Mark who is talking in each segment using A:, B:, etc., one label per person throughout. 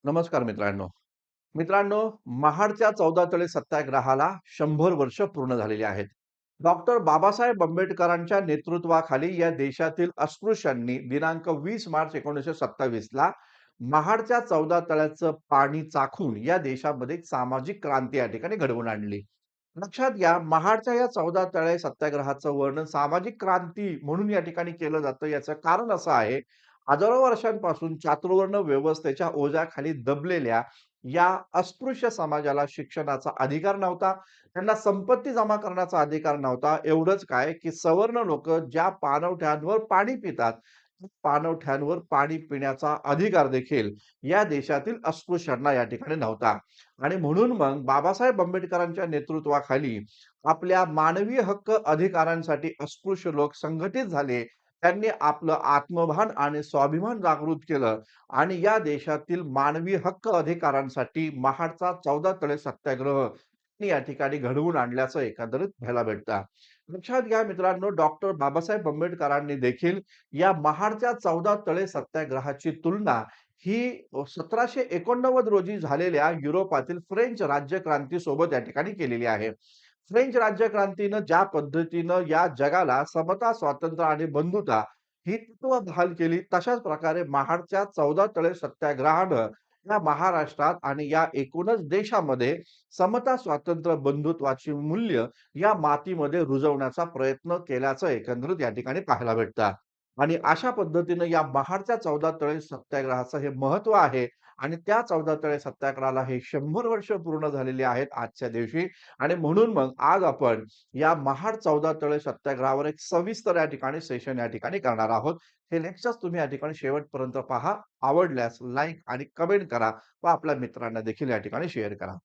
A: नमस्कार मित्रांनो. मित्रांनो, महाडच्या 14 तळे सत्याग्रहाला 100 वर्ष पूर्ण झालेली आहेत. डॉक्टर बाबासाहेब आंबेडकरांच्या नेतृत्वाखाली या देशातील अस्पृश्यांनी दिनांक 20 मार्च 1927 ला महाडच्या 14 तळ्याचं पाणी चाखून या देशामध्ये एक सामाजिक क्रांती या ठिकाणी घडवून आणली. लक्षात घ्या, महाडच्या या 14 तळे सत्याग्रहाचं वर्णन सामाजिक क्रांती म्हणून या ठिकाणी केलं जातं. याचं कारण असं आहे, हजारो वर्षांपासून चातुर्वर्ण व्यवस्थेच्या ओझ्याखाली दबलेल्या या अस्पृश्य समाजाला शिक्षणाचा अधिकार नव्हता. त्यांना संपत्ती जमा करण्याचा अधिकार नव्हता. एवढंच काय, की सवर्ण लोक ज्या पाणवठ्यांवर पाणी पितात, त्या पाणवठ्यांवर पाणी पिण्याचा अधिकार देखील या देशातील अस्पृश्यांना या ठिकाणी नव्हता. आणि म्हणून मग बाबासाहेब आंबेडकरांच्या नेतृत्वाखाली आपल्या मानवी हक्क अधिकारांसाठी अस्पृश्य लोक संघटित झाले. त्यांनी आपलं आत्मभान आणि स्वाभिमान जागृत केलं आणि या देशातील मानवी हक्क अधिकारांसाठी महाडचा 14 तळे सत्याग्रह या ठिकाणी घडवून आणल्याचं एकंदरीत पाहायला भेटतं. लक्षात घ्या मित्रांनो, डॉक्टर बाबासाहेब आंबेडकरांनी देखील या महाडच्या 14 तळे सत्याग्रहाची तुलना ही 1789 रोजी झालेल्या युरोपातील फ्रेंच राज्यक्रांती सोबत या ठिकाणी केलेली आहे. फ्रेंच राज्यक्रांतीनं ज्या पद्धतीनं या जगाला समता, स्वातंत्र्य आणि बंधुता ही तत्व बहाल केली, तशाच प्रकारे महाडच्या 14 तळे सत्याग्रहानं या महाराष्ट्रात आणि या एकूणच देशामध्ये समता, स्वातंत्र्य, बंधुत्वाची मूल्य या मातीमध्ये रुजवण्याचा प्रयत्न केल्याचं एकंदरीत या ठिकाणी पाहायला भेटतं. आणि अशा पद्धतीनं या महाडच्या 14 तळे सत्याग्रहाचं हे महत्व आहे आणि त्या 14 तळे सत्याग्रहाला हे 100 वर्ष पूर्ण झालेली आहेत आजच्या दिवशी. आणि म्हणून मग आज आपण या महाड 14 तळे सत्याग्रहावर एक सविस्तर या ठिकाणी सेशन या ठिकाणी करणार आहोत. हे लेक्चर्स तुम्ही या ठिकाणी शेवटपर्यंत पहा. आवडल्यास लाईक आणि कमेंट करा व आपल्या मित्रांना देखील या ठिकाणी शेअर करा.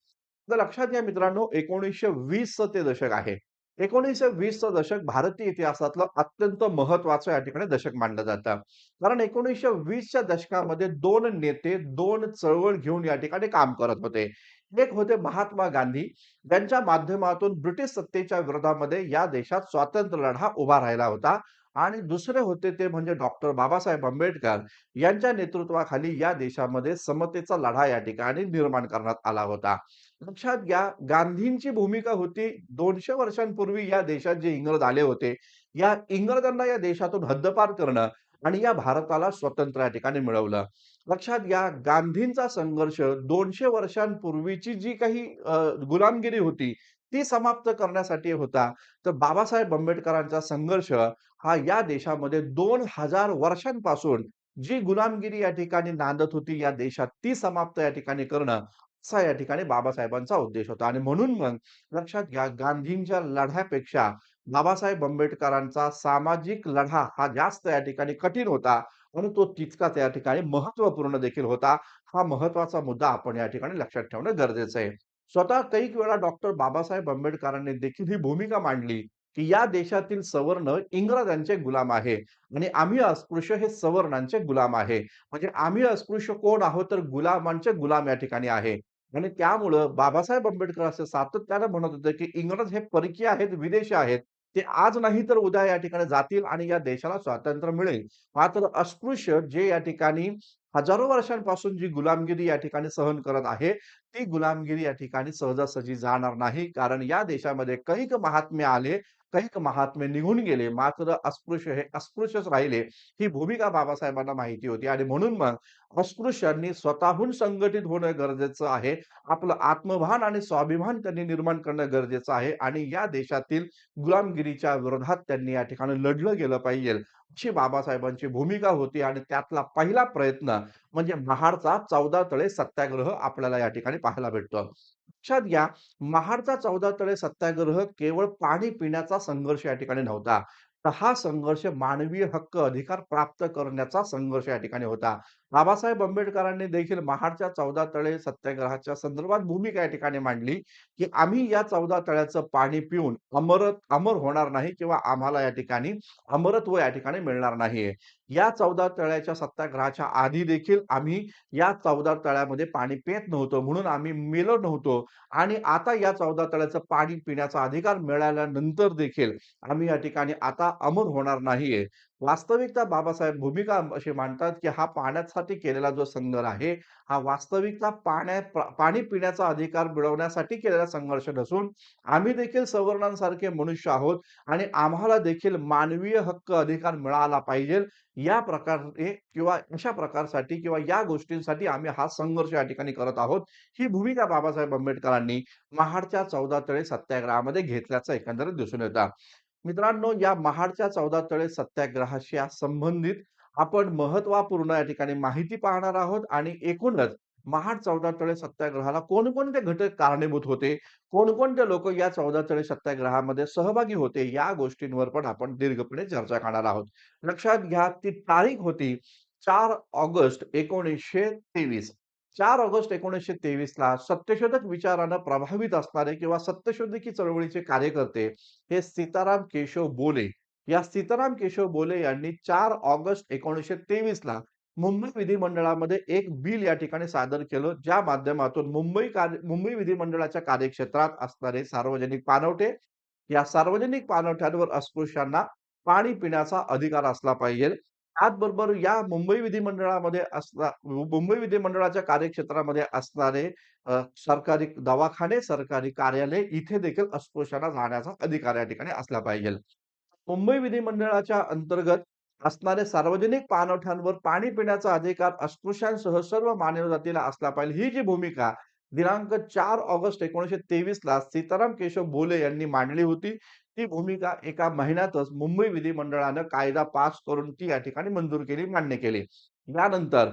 A: तर लक्षात घ्या मित्रांनो, 1920 चं ते दशक आहे. 1920 चं दशक भारतीय इतिहासातलं अत्यंत महत्वाचं या ठिकाणी दशक मानलं जातं. कारण 1920 च्या दशकामध्ये 2 नेते 2 चळवळ घेऊन या ठिकाणी काम करत होते. एक होते महात्मा गांधी, ज्यांच्या माध्यमातून ब्रिटिश सत्तेच्या विरोधामध्ये या देशात स्वातंत्र्य लढा उभा राहिला होता. आणि दुसरे होते ते म्हणजे डॉक्टर बाबासाहेब आंबेडकर यांच्या नेतृत्वाखाली या देशामध्ये समतेचा लढा या ठिकाणी निर्माण करण्यात आला होता. लक्षात घ्या, गांधींची भूमिका होती 200 वर्षांपूर्वी या देशात जे इंग्रज आले होते, या इंग्रजांना या देशातून हद्दपार करणं आणि या भारताला स्वातंत्र्य या ठिकाणी मिळवलं. लक्षात घ्या, गांधींचा संघर्ष 200 वर्षांपूर्वीची जी काही गुलामगिरी होती, ती समाप्त करण्यासाठी होता. तर बाबासाहेब आंबेडकरांचा संघर्ष हा या देशामध्ये 2000 वर्षांपासून जी गुलामगिरी या ठिकाणी नांदत होती या देशात, ती समाप्त या ठिकाणी करणं, असा या ठिकाणी बाबासाहेबांचा उद्देश होता. आणि म्हणून मग लक्षात घ्या, गांधींच्या लढ्यापेक्षा बाबासाहेब आंबेडकरांचा सामाजिक लढा हा जास्त या ठिकाणी कठीण होता आणि तो तितकाच या ठिकाणी महत्त्वपूर्ण देखील होता. हा महत्त्वाचा मुद्दा आपण या ठिकाणी लक्षात ठेवणं गरजेचं आहे. स्वतः कैक वेळा डॉक्टर बाबासाहेब आंबेडकरांनी देखील ही भूमिका मांडली, की या देशातील सवर्ण इंग्रजांचे गुलाम आहे आणि आम्ही अस्पृश्य हे सवर्णांचे गुलाम आहे. म्हणजे आम्ही अस्पृश्य कोण आहोत, तर गुलामांचे गुलाम या ठिकाणी आहे. आणि त्यामुळं बाबासाहेब आंबेडकर असं सातत्यानं म्हणत होते, की इंग्रज हे परकीय आहेत, विदेशी आहेत. ते आज नाही तर उद्या या ठिकाणी जातील आणि या देशाला स्वातंत्र्य मिळेल. मात्र अस्पृश्य जे या ठिकाणी हजारो वर्षांपासून जी गुलामगिरी या ठिकाणी सहन करत आहे, ती गुलामगिरी या ठिकाणी सहजासहजी जाणार नाही. कारण या देशामध्ये कैक महात्मे आले, कैक महात्मे निघून गेले. मात्र अस्पृश्य हे अस्पृश्यच राहिले. ही भूमिका बाबासाहेबांना माहिती होती आणि म्हणून मग अस्पृश्यांनी स्वतःहून संघटित होणं गरजेचं आहे. आपलं आत्मभान आणि स्वाभिमान त्यांनी निर्माण करणं गरजेचं आहे आणि या देशातील गुलामगिरीच्या विरोधात त्यांनी या ठिकाणी लढलं गेलं पाहिजे. अशी बाबासाहेबांची भूमिका होती आणि त्यातला पहिला प्रयत्न म्हणजे महाडचा 14 तळे सत्याग्रह आपल्याला या ठिकाणी पाहायला भेटतो. लक्षात घ्या, महाडचा 14 तळे सत्याग्रह केवळ पाणी पिण्याचा संघर्ष या ठिकाणी नव्हता. तर हा संघर्ष मानवीय हक्क अधिकार प्राप्त करण्याचा संघर्ष या ठिकाणी होता. बाबासाहेब आंबेडकरांनी देखील महाडच्या 14 तळे सत्याग्रहाच्या संदर्भात भूमिका या ठिकाणी मांडली, की आम्ही या 14 तळ्याचं पाणी पिऊन अमर होणार नाही किंवा आम्हाला या ठिकाणी अमरत्व या ठिकाणी मिळणार नाहीये. या 14 तळ्याच्या सत्याग्रहाच्या आधी देखील आम्ही या 14 तळ्यामध्ये पाणी पीत नव्हतो, म्हणून आम्ही मेलो नव्हतो आणि आता या 14 तळ्याचं पाणी पिण्याचा अधिकार मिळाल्यानंतर देखील आम्ही या ठिकाणी आता अमर होणार नाहीये. वास्तविकता बाबासाहेब भूमिका अशी मांडतात, की हा पाण्यासाठी केलेला जो संघर्ष आहे, हा वास्तविकता पाणी पिण्याचा अधिकार मिळवण्यासाठी केलेला संघर्ष नसून, आम्ही देखील सवर्णांसारखे मनुष्य आहोत आणि आम्हाला देखील मानवीय हक्क अधिकार मिळाला पाहिजे. या प्रकारे किंवा अशा प्रकारसाठी किंवा या गोष्टींसाठी आम्ही हा संघर्ष या ठिकाणी करत आहोत. ही भूमिका बाबासाहेब आंबेडकरांनी महाडच्या 14 तळे सत्याग्रहामध्ये घेतल्याचं एकंदरीत दिसून येतं. मित्रांनो, या महाडच्या 14 तळे सत्याग्रहाशी संबंधित आपण महत्त्वपूर्ण या ठिकाणी माहिती पाहणार आहोत आणि एकूणच महाड 14 तळे सत्याग्रहाला कोणकोणते घटक कारणीभूत होते, कोणकोणते लोक या 14 तळे सत्याग्रहामध्ये सहभागी होते, या गोष्टींवर पण आपण दीर्घपणे चर्चा करणार आहोत. लक्षात घ्या, ती तारीख होती 4 ऑगस्ट 1923. 4 ऑगस्ट 1923 ला सत्यशोधक विचारानं प्रभावित असणारे किंवा सत्यशोधकी चळवळीचे कार्यकर्ते हे सीताराम केशव बोले. या सीताराम केशव बोले यांनी 4 ऑगस्ट 1923 ला मुंबई विधिमंडळामध्ये एक बिल या ठिकाणी सादर केलं, ज्या माध्यमातून मुंबई विधिमंडळाच्या कार्यक्षेत्रात असणारे सार्वजनिक पाणवठे, या सार्वजनिक पाणवठ्यांवर अस्पृश्यांना पाणी पिण्याचा अधिकार असला पाहिजे. त्याचबरोबर या मुंबई विधिमंडळाच्या कार्यक्षेत्रामध्ये असणारे सरकारी दवाखाने, सरकारी कार्यालय इथे देखील अस्पृश्यांना जाण्याचा अधिकार या ठिकाणी असला पाहिजे. मुंबई विधिमंडळाच्या अंतर्गत असणारे सार्वजनिक पाणवठ्यांवर पाणी पिण्याचा अधिकार अस्पृश्यांसह सर्व मानव जातीला असला पाहिजे. ही जी भूमिका दिनांक 4 ऑगस्ट 1923 ला सीताराम केशव बोले यांनी मांडली होती. ती भूमिका एका महिन्यातच मुंबई विधिमंडळानं कायदा पास करून ती या ठिकाणी मंजूर केली, मान्य केली. यानंतर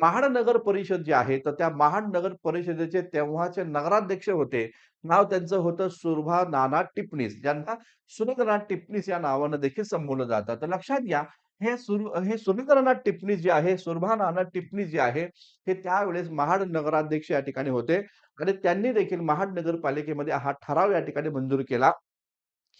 A: महाड नगर परिषद जी आहे, तर त्या महाड नगर परिषदेचे तेव्हाचे नगराध्यक्ष होते. नाव त्यांचं होतं सुरभा नाना टिपणीस, ज्यांना सुरेंद्रनाथ टिपणीस या नावानं देखील संबोधलं जातं. तर लक्षात घ्या, हे सुरेंद्रनाथ टिपणीस जे आहे, सुरभा नाना टिपणीस जे आहे, हे त्यावेळेस महाड नगराध्यक्ष या ठिकाणी होते आणि त्यांनी देखील महाड नगरपालिकेमध्ये हा ठराव या ठिकाणी मंजूर केला,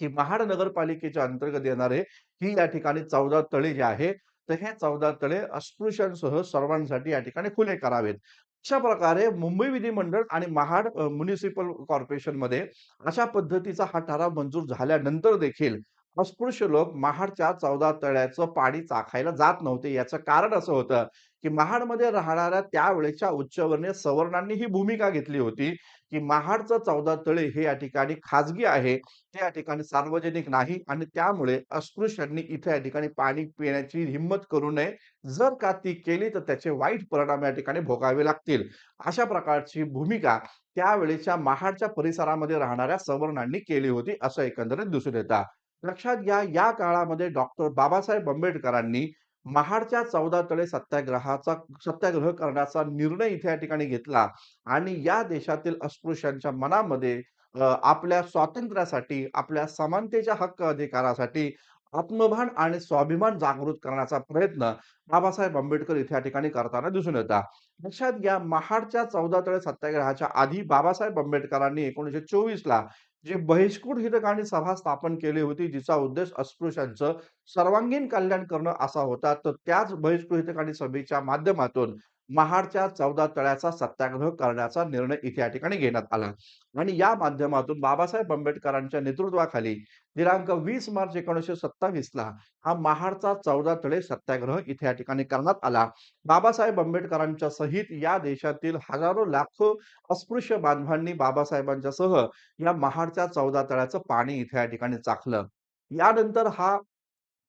A: की महाड नगरपालिकेच्या अंतर्गत येणारे ही या ठिकाणी 14 तळे जे आहे, तर हे 14 तळे अस्पृश्यांसह सर्वांसाठी या ठिकाणी खुले करावेत. अशा प्रकारे मुंबई विधिमंडळ आणि महाड म्युनिसिपल कॉर्पोरेशनमध्ये अशा पद्धतीचा हा ठराव मंजूर झाल्यानंतर देखील अस्पृश्य लोक महाडच्या 14 तळ्याचं पाणी चाखायला जात नव्हते. याचं कारण असं होतं, की महाडमध्ये राहणाऱ्या त्यावेळेच्या उच्चवर्णीय सवर्णांनी ही भूमिका घेतली होती, की महाडचं 14 तळे हे या ठिकाणी खाजगी आहे. ते या ठिकाणी सार्वजनिक नाही आणि त्यामुळे अस्पृश्यांनी इथे या ठिकाणी पाणी पिण्याची हिंमत करू नये. जर का ती केली तर त्याचे वाईट परिणाम या ठिकाणी भोगावे लागतील. अशा प्रकारची भूमिका त्यावेळेच्या महाडच्या परिसरामध्ये राहणाऱ्या सवर्णांनी केली होती, असं एकंदरीत दिसून येतं. लक्षात घ्या, या काळामध्ये डॉक्टर बाबासाहेब आंबेडकरांनी महाडच्या 14 तळे सत्याग्रह करण्याचा निर्णय इथे या ठिकाणी घेतला आणि या देशातील अस्पृश्यांच्या मनामध्ये आपल्या स्वातंत्र्यासाठी, आपल्या समानतेच्या हक्क अधिकारासाठी आत्मभान आणि स्वाभिमान जागृत करण्याचा प्रयत्न बाबासाहेब आंबेडकर इथे या ठिकाणी करताना दिसून येतात. लक्षात घ्या, महाडच्या 14 तळे सत्याग्रहाच्या आधी बाबासाहेब आंबेडकरांनी 1924 ला जी बहिष्कृत हितकांनी सभा स्थापन केली होती, जिचा उद्देश अस्पृश्यांचं सर्वांगीण कल्याण करणं असा होता. तर त्याच बहिष्कृत हितकांनी सभेच्या माध्यमातून महाडच्या 14 तळ्याचा सत्याग्रह करण्याचा निर्णय इथे या ठिकाणी घेण्यात आला. आणि या माध्यमातून बाबासाहेब आंबेडकरांच्या नेतृत्वाखाली दिनांक 20 मार्च 1927 ला हा महाडचा 14 तळे सत्याग्रह इथे या ठिकाणी करण्यात आला. बाबासाहेब आंबेडकरांच्या सहित या देशातील हजारो लाखो अस्पृश्य बांधवांनी बाबासाहेबांच्या सह या महाडच्या 14 तळ्याचं पाणी इथे या ठिकाणी चाखलं. यानंतर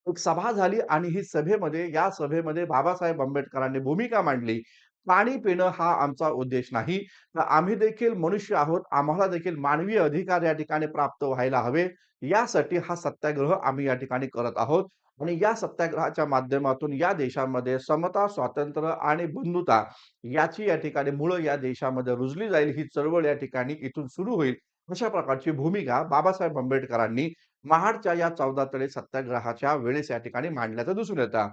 A: एक सभा झाली आणि या सभेमध्ये बाबासाहेब आंबेडकरांनी भूमिका मांडली. पाणी पिणं हा आमचा उद्देश नाही. तर आम्ही देखील मनुष्य आहोत. आम्हाला देखील मानवी अधिकार या ठिकाणी प्राप्त व्हायला हवे. यासाठी हा सत्याग्रह आम्ही या ठिकाणी करत आहोत आणि या सत्याग्रहाच्या माध्यमातून या देशामध्ये समता, स्वातंत्र्य आणि बंधुता याची या ठिकाणी मुळं या देशामध्ये रुजली जाईल. ही चळवळ या ठिकाणी इथून सुरू होईल. अशा प्रकारची भूमिका बाबासाहेब आंबेडकरांनी महाडच्या या 14 तळे सत्याग्रहाच्या वेळेस या ठिकाणी मांडल्याचं दिसून येतं.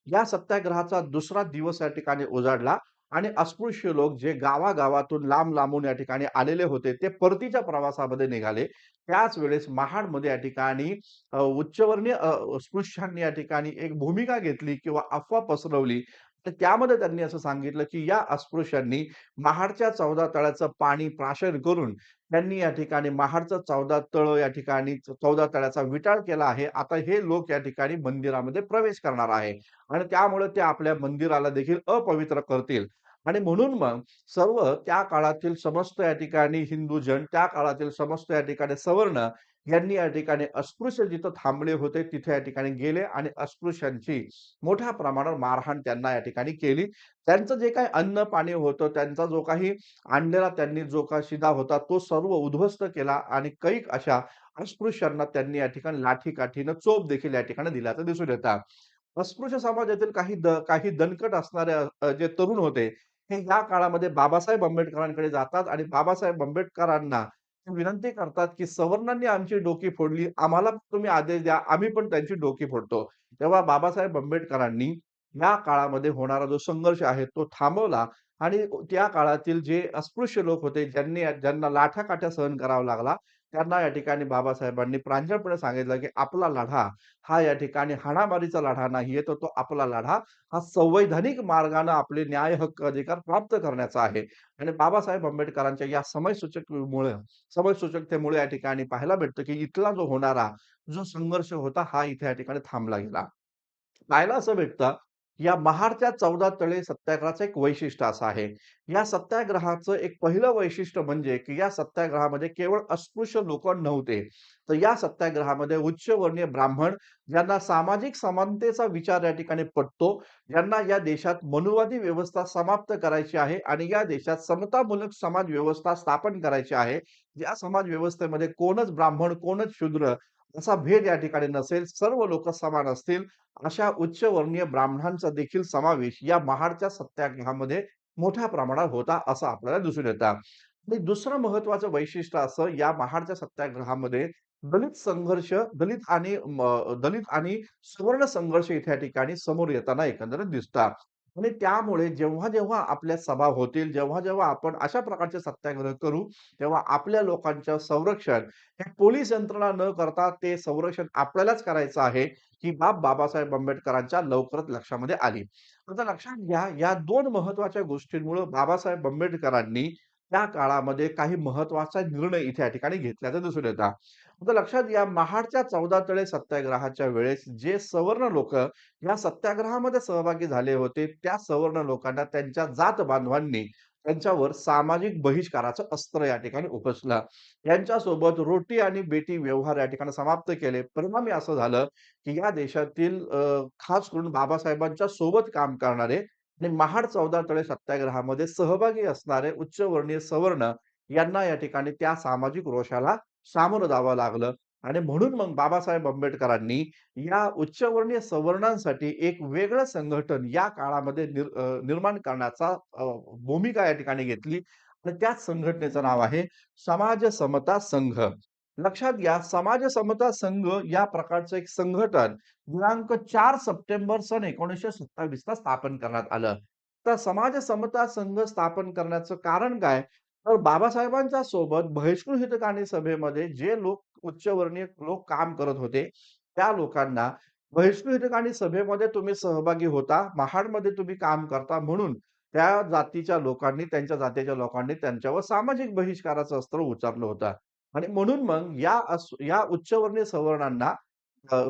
A: या सत्याग्रहाचा दुसरा दिवस या ठिकाणी उजाडला आणि अस्पृश्य लोक जे गावागावातून लांब-लांबून या ठिकाणी आलेले होते, ते परतीच्या प्रवासामध्ये निघाले. त्याच वेळेस महाडमध्ये या ठिकाणी उच्चवर्णीय अस्पृश्यांनी या ठिकाणी एक भूमिका घेतली किंवा अफवा पसरवली. तर त्यामध्ये त्यांनी असं सांगितलं, की या अस्पृश्यांनी महाडच्या 14 तळ्याचं पाणी प्राशन करून त्यांनी या ठिकाणी महाडचं 14 तळं या ठिकाणी 14 तळ्याचा विटाळ केला आहे. आता हे लोक या ठिकाणी मंदिरामध्ये प्रवेश करणार आहे आणि त्यामुळे ते आपल्या मंदिराला देखील अपवित्र करतील. आणि म्हणून मग सर्व त्या काळातील समस्त या ठिकाणी हिंदूजन, त्या काळातील समस्त या ठिकाणी सवर्ण यांनी या ठिकाणी अस्पृश्य जिथं थांबले होते, तिथे या ठिकाणी गेले आणि अस्पृश्यांची मोठ्या प्रमाणावर मारहाण त्यांना या ठिकाणी केली. त्यांचं जे काही अन्न-पाणी होतं, त्यांचा जो काही आणलेला त्यांनी जो काही शिदा होता, तो सर्व उद्ध्वस्त केला आणि कैक अशा अस्पृश्यांना त्यांनी या ठिकाणी लाठीकाठीनं चोप देखील या ठिकाणी दिल्याचं दिसून येतं. अस्पृश्य समाजातील काही दणकट असणारे जे तरुण होते, हे या काळामध्ये बाबासाहेब आंबेडकरांकडे जातात आणि बाबासाहेब आंबेडकरांना ते विनंती करतात, की सवर्णांनी आमची डोकी फोडली, आम्हाला तुम्ही आदेश द्या, आम्ही पण त्यांची डोकी फोडतो. तेव्हा बाबासाहेब आंबेडकरांनी या काळामध्ये होणारा जो संघर्ष आहे तो थांबवला आणि त्या काळातील जे अस्पृश्य लोक होते, ज्यांना लाठाकाठ्या सहन करावा लागला, त्यांना या ठिकाणी बाबासाहेबांनी प्रांजळपणे सांगितलं, की आपला लढा हा या ठिकाणी हाणामारीचा लढा नाहीये, तर तो आपला लढा हा संवैधानिक मार्गाने आपले न्याय, हक्क, अधिकार प्राप्त करण्याचा आहे. आणि बाबासाहेब आंबेडकरांच्या या समयसूचकतेमुळे या ठिकाणी पाहायला भेटतं, की इथला जो होणारा जो संघर्ष होता, हा इथे या ठिकाणी थांबला गेला. पाहायला असं भेटतं, या महाडच्या 14 तळे सत्याग्रहाचं एक वैशिष्ट्य असं आहे. या सत्याग्रहाचं एक पहिलं वैशिष्ट्य म्हणजे, की या सत्याग्रहामध्ये केवळ अस्पृश्य लोकं नव्हते. तर या सत्याग्रहामध्ये उच्चवर्णीय ब्राह्मण, ज्यांना सामाजिक समानतेचा विचार या ठिकाणी पटतो, ज्यांना या देशात मनुवादी व्यवस्था समाप्त करायची आहे आणि या देशात समतामूलक समाज व्यवस्था स्थापन करायची आहे. या समाज व्यवस्थेमध्ये कोणच ब्राह्मण, कोणच शूद्र असा भेद या ठिकाणी नसेल. सर्व लोकं समान असतील. अशा उच्चवर्णीय ब्राह्मणांचा देखील समावेश या महाडच्या सत्याग्रहामध्ये मोठ्या प्रमाणात होता, असं आपल्याला दिसून येतं. आणि दुसरं महत्त्वाचं वैशिष्ट्य असं या महाडच्या सत्याग्रहामध्ये दलित आणि सवर्ण संघर्ष इथे या ठिकाणी समोर येताना एकंदरीत दिसतात. आणि त्यामुळे जेव्हा आपल्या सभा होतील, जेव्हा आपण अशा प्रकारचे सत्याग्रह करू, तेव्हा आपल्या लोकांचं संरक्षण हे पोलीस यंत्रणा न करता ते संरक्षण आपल्यालाच करायचं आहे. ही बाब बाबासाहेब आंबेडकरांच्या लवकरच लक्षामध्ये आली. आता लक्षात घ्या, या 2 महत्त्वाच्या गोष्टींमुळं बाबासाहेब आंबेडकरांनी त्या काळामध्ये काही महत्त्वाचा निर्णय इथे या ठिकाणी घेतल्याचं दिसून येतं. आता लक्षात घ्या, महाडच्या 14 तळे सत्याग्रहाच्या वेळेस जे सवर्ण लोकं या सत्याग्रहामध्ये सहभागी झाले होते, त्या सवर्ण लोकांना त्यांच्या जात बांधवांनी त्यांच्यावर सामाजिक बहिष्काराचं अस्त्र या ठिकाणी उपसलं. यांच्यासोबत रोटी आणि बेटी व्यवहार या ठिकाणी समाप्त केले. परिणामी असं झालं, की या देशातील खास करून बाबासाहेबांच्या सोबत काम करणारे आणि महाड 14 तळे सत्याग्रहामध्ये सहभागी असणारे उच्चवर्णीय सवर्ण यांना या ठिकाणी त्या सामाजिक रोषाला सामोरं जावं लागलं आणि म्हणून मग बाबासाहेब आंबेडकरांनी या उच्चवर्णीय सवर्णांसाठी एक वेगळं संघटन या काळामध्ये निर्माण करण्याचा भूमिका या ठिकाणी घेतली आणि त्याच संघटनेचं नाव आहे समाज समता संघ. लक्षात घ्या, समाज समता संघ या प्रकारचं एक संघटन दिनांक 4 सप्टेंबर सन 1927 ला स्थापन करण्यात आलं. तर समाज समता संघ स्थापन करण्याचं कारण काय? तर बाबासाहेबांच्या सोबत बहिष्कृत हितकांनी सभेमध्ये जे लोक उच्चवर्णीय लोक काम करत होते, त्या लोकांना बहिष्कृत हितकांनी सभेमध्ये तुम्ही सहभागी होता, महाडमध्ये तुम्ही काम करता म्हणून त्या जातीच्या लोकांनी, त्यांच्या जातीच्या लोकांनी त्यांच्यावर सामाजिक बहिष्काराचं अस्त्र उच्चारलं होतं. आणि म्हणून मग या उच्चवर्णीय सवर्णांना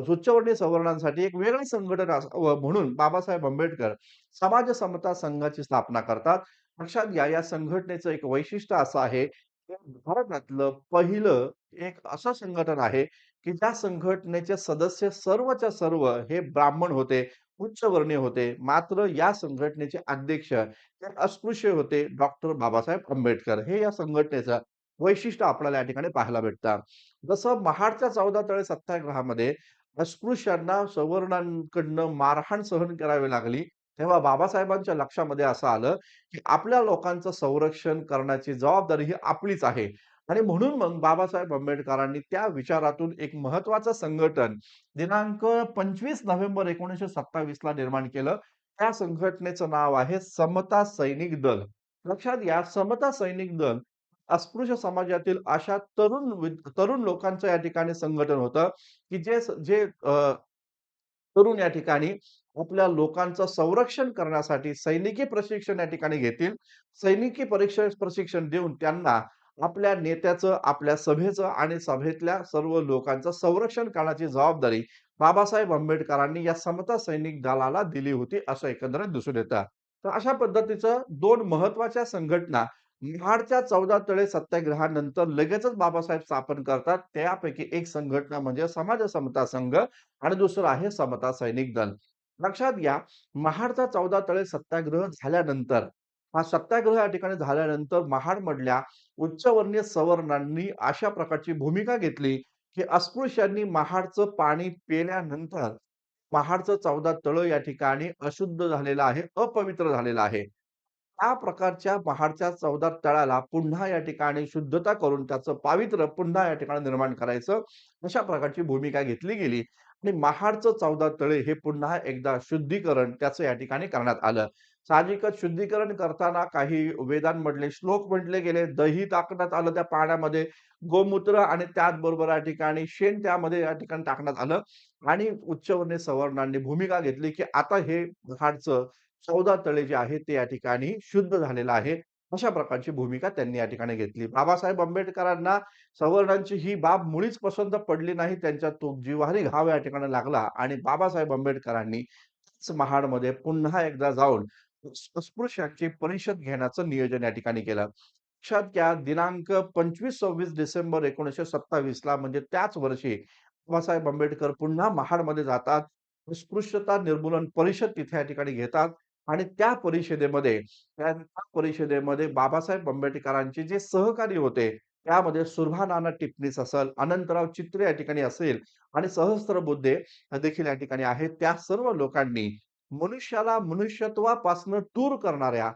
A: उच्चवर्णीय सवर्णांसाठी एक वेगळं संघटन असावं म्हणून बाबासाहेब आंबेडकर समाज समता संघाची स्थापना करतात. लक्षात घ्या, या संघटनेचं एक वैशिष्ट्य असं आहे, की भारतातलं पहिलं एक असं संघटन आहे, की ज्या संघटनेचे सदस्य सर्वच्या सर्व हे ब्राह्मण होते, उच्चवर्णीय होते. मात्र या संघटनेचे अध्यक्ष हे अस्पृश्य होते, डॉक्टर बाबासाहेब आंबेडकर. हे या संघटनेचं वैशिष्ट्य आपल्याला या ठिकाणी पाहायला भेटतं. जसं महाडच्या 14 तळे सत्याग्रहामध्ये अस्पृश्यांना सवर्णांकडनं मारहाण सहन करावी लागली, तेव्हा बाबासाहेबांच्या लक्षामध्ये असं आलं, की आपल्या लोकांचं संरक्षण करण्याची जबाबदारी ही आपलीच आहे. आणि म्हणून मग बाबासाहेब आंबेडकरांनी त्या विचारातून एक महत्त्वाचं संघटन दिनांक 25 नोव्हेंबर 1927 ला निर्माण केलं. त्या संघटनेचं नाव आहे समता सैनिक दल. लक्षात घ्या, समता सैनिक दल अस्पृश्य समाजातील अशा तरुण लोकांचं या ठिकाणी संघटन होतं, की जे तरुण या ठिकाणी आपल्या लोकांचं संरक्षण करण्यासाठी सैनिकी प्रशिक्षण या ठिकाणी घेतील. सैनिकी प्रशिक्षण देऊन त्यांना आपल्या नेत्याचं, आपल्या सभेचं आणि सभेतल्या सर्व लोकांचं संरक्षण करण्याची जबाबदारी बाबासाहेब आंबेडकरांनी या समता सैनिक दलाला दिली होती, असं एकंदरीत दिसून येतं. तर अशा पद्धतीचं 2 महत्त्वाच्या संघटना महाडच्या 14 तळे सत्याग्रहानंतर लगेचच बाबासाहेब स्थापन करतात. त्यापैकी एक संघटना म्हणजे समाज समता संघ आणि दुसरं आहे समता सैनिक दल. लक्षात घ्या, महाडचा 14 तळे सत्याग्रह झाल्यानंतर, हा सत्याग्रह या ठिकाणी झाल्यानंतर महाडमधल्या उच्चवर्णीय सवर्णांनी अशा प्रकारची भूमिका घेतली, की अस्पृश्यांनी महाडचं पाणी पिल्यानंतर महाडचं 14 तळं या ठिकाणी अशुद्ध झालेलं आहे, अपवित्र झालेलं आहे. त्या प्रकारच्या महाडच्या 14 तळाला पुन्हा या ठिकाणी शुद्धता करून त्याचं पावित्र्य पुन्हा या ठिकाणी निर्माण करायचं, अशा प्रकारची भूमिका घेतली गेली आणि महाडचं 14 तळे हे पुन्हा एकदा शुद्धीकरण त्याचं या ठिकाणी करण्यात आलं. साहजिकच शुद्धीकरण करताना काही वेदांमधले श्लोक म्हटले गेले, दही टाकण्यात आलं त्या पाण्यामध्ये, गोमूत्र आणि त्याचबरोबर या ठिकाणी शेण त्यामध्ये या ठिकाणी टाकण्यात आलं आणि उच्चवर्णीय सवर्णांनी भूमिका घेतली, की आता हे महाडचं 14 तळे जे आहे ते या ठिकाणी शुद्ध झालेलं आहे. अशा प्रकारची भूमिका त्यांनी या ठिकाणी घेतली. बाबासाहेब आंबेडकरांना सवर्णांची ही बाब मुळीच पसंत पडली नाही. त्यांच्या तो जिव्हारी घाव या ठिकाणी लागला आणि बाबासाहेब आंबेडकरांनी महाडमध्ये पुन्हा एकदा जाऊन अस्पृश्यांची परिषद घेण्याचं नियोजन या ठिकाणी केलं. लक्षात घ्या दिनांक 25-26 डिसेंबर 1927 ला म्हणजे त्याच वर्षी बाबासाहेब आंबेडकर पुन्हा महाडमध्ये जातात. अस्पृश्यता निर्मूलन परिषद तिथे या ठिकाणी घेतात आणि त्या परिषदेमध्ये बाबासाहेब आंबेडकरांचे जे सहकारी होते, त्यामध्ये सुर्भा टिपणीस असेल, अनंतराव चित्रे या ठिकाणी असेल आणि सहस्त्रबुद्धे देखील या ठिकाणी आहेत. त्या सर्व लोकांनी मनुष्याला मनुष्यत्वापासून दूर करणाऱ्या,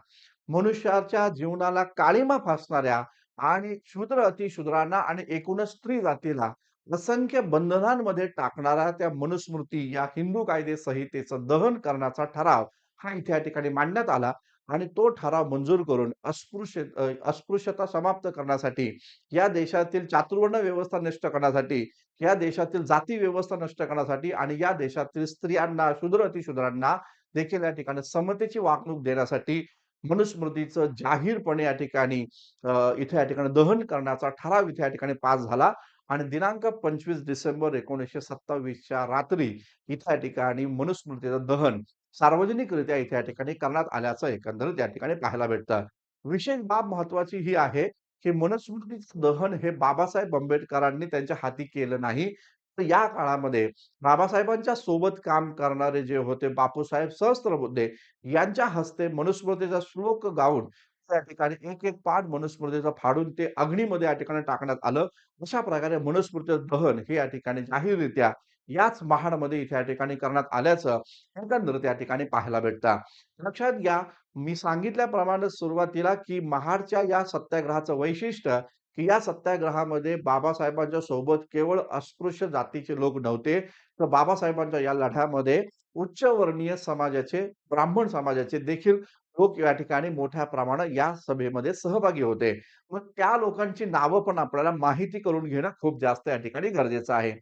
A: मनुष्याच्या जीवनाला काळिमा फासणाऱ्या आणि शूद्र अतिशूद्रांना आणि एकूणच स्त्री जातीला असंख्य बंधनांमध्ये टाकणारा त्या मनुस्मृती या हिंदू कायदे संहितेचं दहन करण्याचा ठराव हा इथे या ठिकाणी मांडण्यात आला आणि तो ठराव मंजूर करून अस्पृश्यता समाप्त करण्यासाठी, या देशातील चातुर्वर्ण व्यवस्था नष्ट करण्यासाठी, या देशातील जाती व्यवस्था नष्ट करण्यासाठी आणि या देशातील स्त्रियांना, शूद्र अतिशूद्रांना देखील या ठिकाणी समतेची वागणूक देण्यासाठी मनुस्मृतीचं जाहीरपणे या ठिकाणी इथे या ठिकाणी दहन करण्याचा ठराव इथे या ठिकाणी पास झाला आणि दिनांक 25 डिसेंबर 1927 च्या रात्री इथे या ठिकाणी मनुस्मृतीचं दहन सार्वजनिकरित्या इथे या ठिकाणी करण्यात आल्याचं एकंदरीत या ठिकाणी पाहायला भेटतं. विशेष बाब महत्वाची ही आहे, की मनुस्मृतीचं दहन हे बाबासाहेब आंबेडकरांनी त्यांच्या हाती केलं नाही. तर या काळामध्ये बाबासाहेबांच्या सोबत काम करणारे जे होते बापूसाहेब सहस्त्रबुद्धे यांच्या हस्ते मनुस्मृतीचा श्लोक गाऊन त्या ठिकाणी एक-एक पान मनुस्मृतीचा फाडून ते अग्नीमध्ये या ठिकाणी टाकण्यात आलं. अशा प्रकारे मनुस्मृतीचं दहन हे या ठिकाणी जाहीररित्या याच महाडमध्ये इथे या ठिकाणी करण्यात आल्याचं एकंदरीत या ठिकाणी पाहायला भेटतं. लक्षात घ्या, मी सांगितल्याप्रमाणे सुरुवातीला, की महाडच्या या सत्याग्रहाचं वैशिष्ट्य, की या सत्याग्रहामध्ये बाबासाहेबांच्या सोबत केवळ अस्पृश्य जातीचे लोक नव्हते, तर बाबासाहेबांच्या या लढ्यामध्ये उच्चवर्णीय समाजाचे, ब्राह्मण समाजाचे देखील लोक या ठिकाणी मोठ्या प्रमाणात या सभेमध्ये सहभागी होते. मग त्या लोकांची नावं पण आपल्याला माहिती करून घेणं खूप जास्त या ठिकाणी गरजेचं आहे.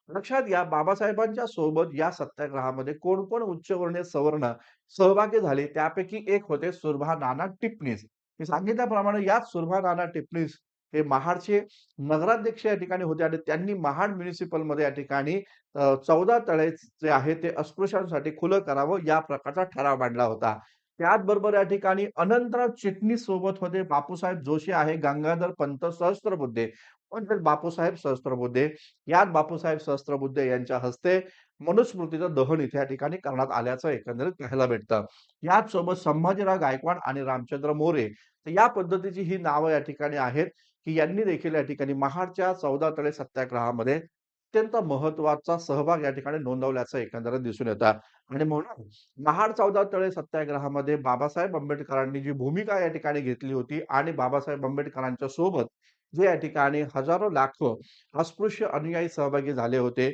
A: लक्षात घ्या, बाबासाहेबांच्या सोबत या सत्याग्रहामध्ये कोण-कोण उच्चवर्णीय सवर्ण सहभागी झाले, त्यापैकी एक होते सुरभा टिपणीस. मी सांगितल्याप्रमाणे याच सुरभा टिपणीस हे महाडचे नगराध्यक्ष या ठिकाणी होते आणि त्यांनी महाड म्युनिसिपलमध्ये या ठिकाणी 14 तळे जे आहे ते अस्पृश्यांसाठी खुलं करावं या प्रकारचा ठराव मांडला होता. त्याचबरोबर या ठिकाणी अनंतराव चिटणीस सोबत होते. बापूसाहेब जोशी आहे, गंगाधर पंत सहस्त्रबुद्धे म्हणजेच बापूसाहेब सहस्त्रबुद्धे. याच बापूसाहेब सहस्त्रबुद्धे यांच्या हस्ते मनुस्मृतीचं दहन इथे या ठिकाणी करण्यात आल्याचं एकंदरीत पाहायला भेटतं. याच सोबत संभाजीराव गायकवाड आणि रामचंद्र मोरे तर या पद्धतीची ही नावं या ठिकाणी आहेत, की यांनी देखील या ठिकाणी महाडच्या 14 तळे सत्याग्रहामध्ये अत्यंत महत्त्वाचा सहभाग या ठिकाणी नोंदवल्याचं एकंदरीत दिसून येतं. आणि म्हणून महाड 14 तळे सत्याग्रहामध्ये बाबासाहेब आंबेडकरांनी जी भूमिका या ठिकाणी घेतली होती आणि बाबासाहेब आंबेडकरांच्या सोबत जे या ठिकाणी हजारो लाखो अस्पृश्य अनुयायी सहभागी झाले होते.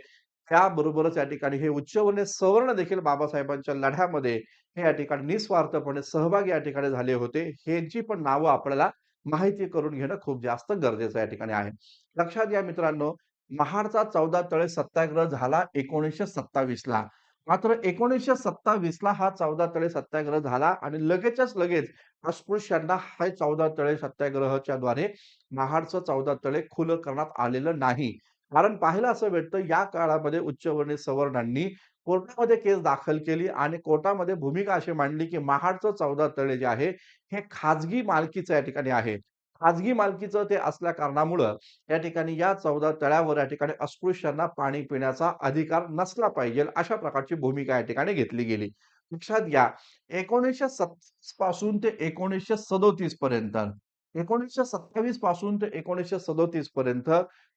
A: त्याबरोबरच या ठिकाणी हे उच्चवर्णीय सवर्ण देखील बाबासाहेबांच्या लढ्यामध्ये हे या ठिकाणी निस्वार्थपणे सहभागी या ठिकाणी झाले होते. ह्यांची पण नावं आपल्याला माहिती करून घेणं खूप जास्त गरजेचं या ठिकाणी आहे. लक्षात घ्या मित्रांनो, महाडचा 14 तळे सत्याग्रह झाला 1927 ला. मात्र 1927 ला हा 14 तळे सत्याग्रह झाला आणि लगेचच लगेच अस्पृश्यांना हा 14 तळे सत्याग्रहाच्या द्वारे महाडचं 14 तळे खुलं करण्यात आलेलं नाही. कारण पाहायला असं भेटतं या काळामध्ये उच्चवर्णीय सवर्णांनी कोर्टामध्ये केस दाखल केली आणि कोर्टामध्ये भूमिका अशी मांडली, की महाडचं 14 तळे जे आहे, हे खाजगी मालकीचं या ठिकाणी आहे. खाजगी मालकीचं ते असल्या कारणामुळं या ठिकाणी या 14 तळ्यावर या ठिकाणी अस्पृश्यांना पाणी पिण्याचा अधिकार नसला पाहिजे, अशा प्रकारची भूमिका या ठिकाणी घेतली गेली. लक्षात घ्या 1927 पासून ते 1937 पर्यंत 1927 पासून ते 1937 पर्यंत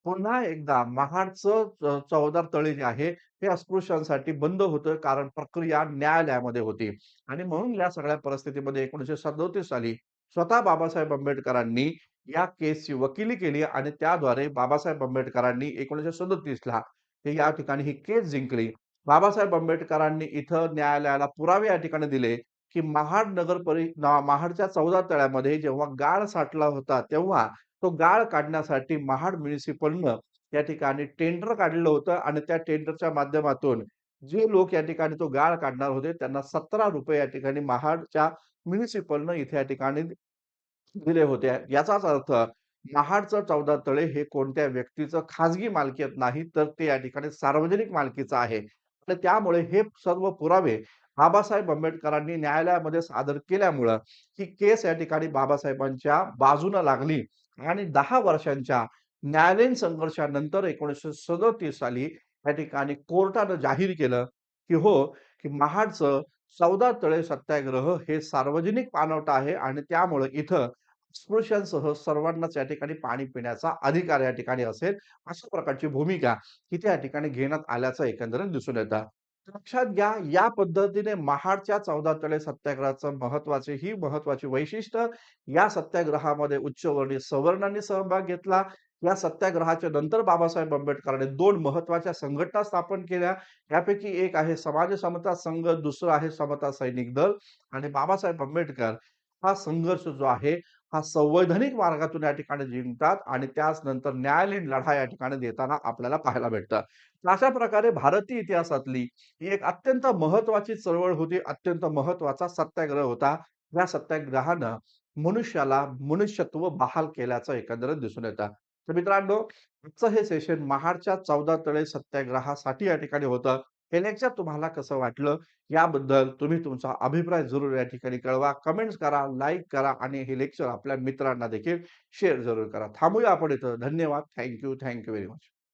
A: पुन्हा एकदा महाडचं 14 तळे जे आहे, हे अस्पृश्यांसाठी बंद होतं. कारण प्रक्रिया न्यायालयामध्ये होती आणि म्हणून या सगळ्या परिस्थितीमध्ये 1937 साली स्वतः बाबासाहेब आंबेडकरांनी या केसची वकिली केली आणि त्याद्वारे बाबासाहेब आंबेडकरांनी 1937 ला ते या ठिकाणी ही केस जिंकली. बाबासाहेब आंबेडकरांनी इथं न्यायालयाला पुरावे या ठिकाणी दिले, की महाडच्या 14 तळ्यामध्ये जेव्हा गाळ साठला होता, तेव्हा तो गाळ काढण्यासाठी महाड म्युनिसिपलनं या ठिकाणी टेंडर काढलेलं होतं आणि त्या टेंडरच्या माध्यमातून जे लोक या ठिकाणी तो गाळ काढणार होते, त्यांना ₹17 या ठिकाणी महाडच्या म्युनिसिपलनं इथे या ठिकाणी दिले होते. याचाच अर्थ महाडचं 14 तळे हे कोणत्या व्यक्तीचं खाजगी मालकीत नाही, तर ते या ठिकाणी सार्वजनिक मालकीचं आहे. आणि त्यामुळे हे सर्व पुरावे बाबासाहेब आंबेडकरांनी न्यायालयामध्ये सादर केल्यामुळं ही केस या ठिकाणी बाबासाहेबांच्या बाजूनं लागली आणि 10 वर्षांच्या न्यायालयीन संघर्षानंतर 1937 साली या ठिकाणी कोर्टानं जाहीर केलं, की हो, की महाडचं 14 तळे सत्याग्रह हे सार्वजनिक पाणवठा आहे आणि त्यामुळे इथं अस्पृश्यांसह सर्वांनाच या ठिकाणी पाणी पिण्याचा अधिकार या ठिकाणी असेल, अशा प्रकारची भूमिका तिथे या ठिकाणी घेण्यात आल्याचं एकंदरीत दिसून येतं. लक्षात घ्या, या पद्धतीने महाडच्या 14 तळे सत्याग्रहाचं ही महत्वाची वैशिष्ट्य या सत्याग्रहामध्ये उच्चवर्णीय सवर्णांनी सहभाग घेतला. या सत्याग्रहाच्या नंतर बाबासाहेब आंबेडकरांनी 2 महत्त्वाच्या संघटना स्थापन केल्या. यापैकी एक आहे समाज समता संघ, दुसरं आहे समता सैनिक दल आणि बाबासाहेब आंबेडकर हा संघर्ष जो आहे, हा संवैधानिक मार्गातून या ठिकाणी जिंकतात आणि त्याच नंतर न्यायालयीन लढा या ठिकाणी देताना आपल्याला पाहायला भेटतं. अशा प्रकारे भारतीय इतिहासातली ही एक अत्यंत महत्त्वाची चळवळ होती, अत्यंत महत्त्वाचा सत्याग्रह होता. या सत्याग्रहानं मनुष्याला मनुष्यत्व बहाल केल्याचं एकंदरीत दिसून येतं. तर मित्रांनो, आजचं हे सेशन महाडच्या 14 तळे सत्याग्रहासाठी या ठिकाणी होतं. हे लेक्चर तुम्हाला कसं वाटलं? याबद्दल तुम्ही तुमचा अभिप्राय जरूर या ठिकाणी कळवा. कमेंट्स करा, लाईक करा आणि हे लेक्चर आपल्या मित्रांना देखील शेअर जरूर करा. थांबूया आपण इथं. धन्यवाद. Thank you very much.